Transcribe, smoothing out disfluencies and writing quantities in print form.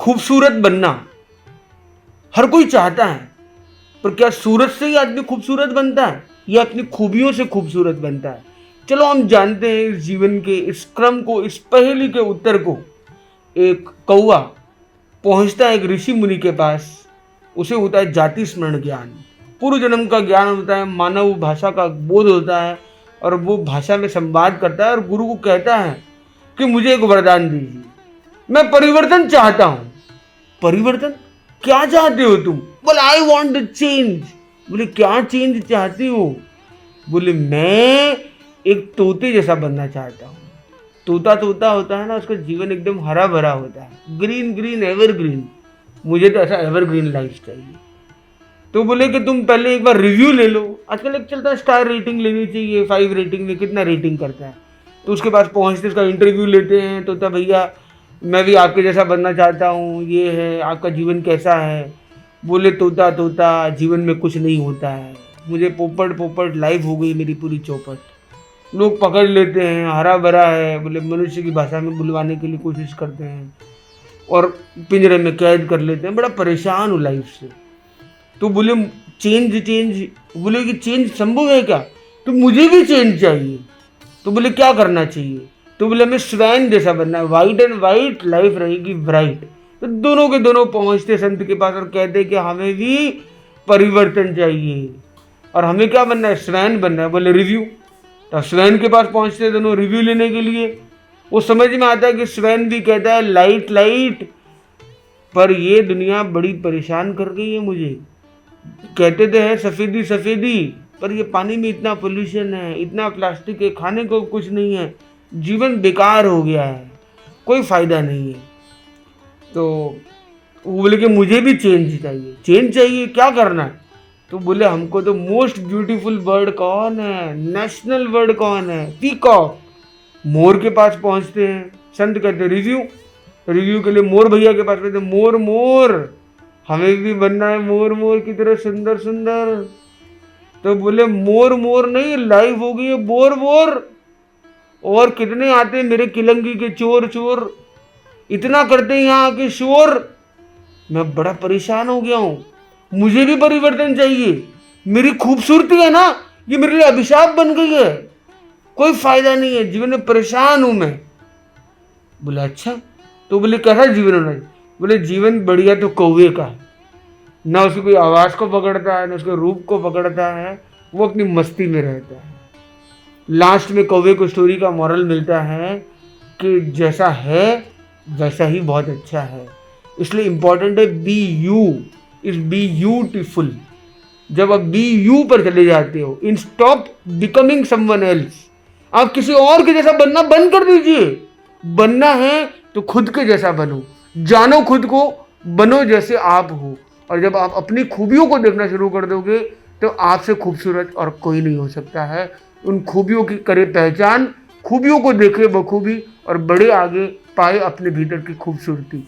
खूबसूरत बनना हर कोई चाहता है, पर क्या सूरत से ही आदमी खूबसूरत बनता है या अपनी खूबियों से खूबसूरत बनता है? चलो हम जानते हैं इस जीवन के इस क्रम को, इस पहेली के उत्तर को। एक कौवा पहुंचता है एक ऋषि मुनि के पास। उसे होता है जाति स्मरण ज्ञान, पूर्व जन्म का ज्ञान होता है, मानव भाषा का बोध होता है और वो भाषा में संवाद करता है और गुरु को कहता है कि मुझे एक वरदान दीजिए, मैं परिवर्तन चाहता हूं। परिवर्तन? क्या चाहते हो तुम? बोले आई वॉन्ट चेंज। बोले क्या चेंज चाहती हो? बोले मैं एक तोते जैसा बनना चाहता हूँ। तोता तोता होता है ना, उसका जीवन एकदम हरा भरा होता है, ग्रीन ग्रीन एवरग्रीन। मुझे तो ऐसा एवरग्रीन लाइफ चाहिए। तो बोले कि तुम पहले एक बार रिव्यू ले लो। आजकल एक चलता है स्टार रेटिंग लेनी चाहिए, 5 रेटिंग में कितना रेटिंग करता है। तो उसके पास पहुंचते उसका इंटरव्यू लेते हैं। तोता भैया मैं भी आपके जैसा बनना चाहता हूँ, ये है आपका जीवन कैसा है? बोले तोता तोता जीवन में कुछ नहीं होता है, मुझे पोपट पोपट लाइफ हो गई मेरी पूरी चौपट। लोग पकड़ लेते हैं, हरा भरा है, बोले मनुष्य की भाषा में बुलवाने के लिए कोशिश करते हैं और पिंजरे में कैद कर लेते हैं। बड़ा परेशान हूँ लाइफ से। तो बोले चेंज चेंज। बोले कि चेंज संभव है क्या? तो मुझे भी चेंज चाहिए। तो बोले क्या करना चाहिए? तो बोले हमें स्वैन जैसा बनना है, वाइट एंड वाइट लाइफ रहेगी ब्राइट। तो दोनों के दोनों पहुंचते संत के पास और कहते कि हमें भी परिवर्तन चाहिए और हमें क्या बनना है? स्वैन बनना है। बोले रिव्यू। तो स्वैन के पास पहुंचते दोनों रिव्यू लेने के लिए। वो समझ में आता है कि स्वैन भी कहता है लाइट लाइट, पर ये दुनिया बड़ी परेशान कर गई है मुझे। कहते तो है सफेदी सफेदी, पर ये पानी में इतना पोल्यूशन है, इतना प्लास्टिक है, खाने को कुछ नहीं है, जीवन बेकार हो गया है, कोई फायदा नहीं है। तो वो बोले कि मुझे भी चेंज चाहिए। चेंज चाहिए, क्या करना है? तो बोले हमको तो मोस्ट ब्यूटीफुल बर्ड कौन है, नेशनल बर्ड कौन है? पीकॉक। मोर के पास पहुंचते हैं। संत कहते रिव्यू। रिव्यू के लिए मोर भैया के पास कहते मोर मोर, हमें भी बनना है मोर मोर की तरह सुंदर सुंदर। तो बोले मोर मोर नहीं, लाइव हो गई है बोर बोर। और कितने आते हैं मेरे किलंगी के चोर चोर, इतना करते हैं यहाँ आके शोर। मैं बड़ा परेशान हो गया हूँ, मुझे भी परिवर्तन चाहिए। मेरी खूबसूरती है ना, ये मेरे लिए अभिशाप बन गई है, कोई फायदा नहीं है, जीवन में परेशान हूं मैं। बोले अच्छा, तो बोले कैसा जीवन होना चाहिए? बोले जीवन बढ़िया तो कौवे का है, ना उसकी कोई आवाज को पकड़ता है, ना उसके रूप को पकड़ता है, वो अपनी मस्ती में रहता है। लास्ट में कौवे को स्टोरी का मॉरल मिलता है कि जैसा है वैसा ही बहुत अच्छा है। इसलिए इंपॉर्टेंट है be you, is be beautiful. जब आप बी यू पर चले जाते हो, in stop becoming someone else, आप किसी और के जैसा बनना बंद कर दीजिए। बनना है तो खुद के जैसा बनो, जानो खुद को, बनो जैसे आप हो। और जब आप अपनी खूबियों को देखना शुरू कर दोगे तो आपसे खूबसूरत और कोई नहीं हो सकता है। उन खूबियों की करे पहचान, खूबियों को देखे बखूबी और बड़े आगे पाए अपने भीतर की खूबसूरती।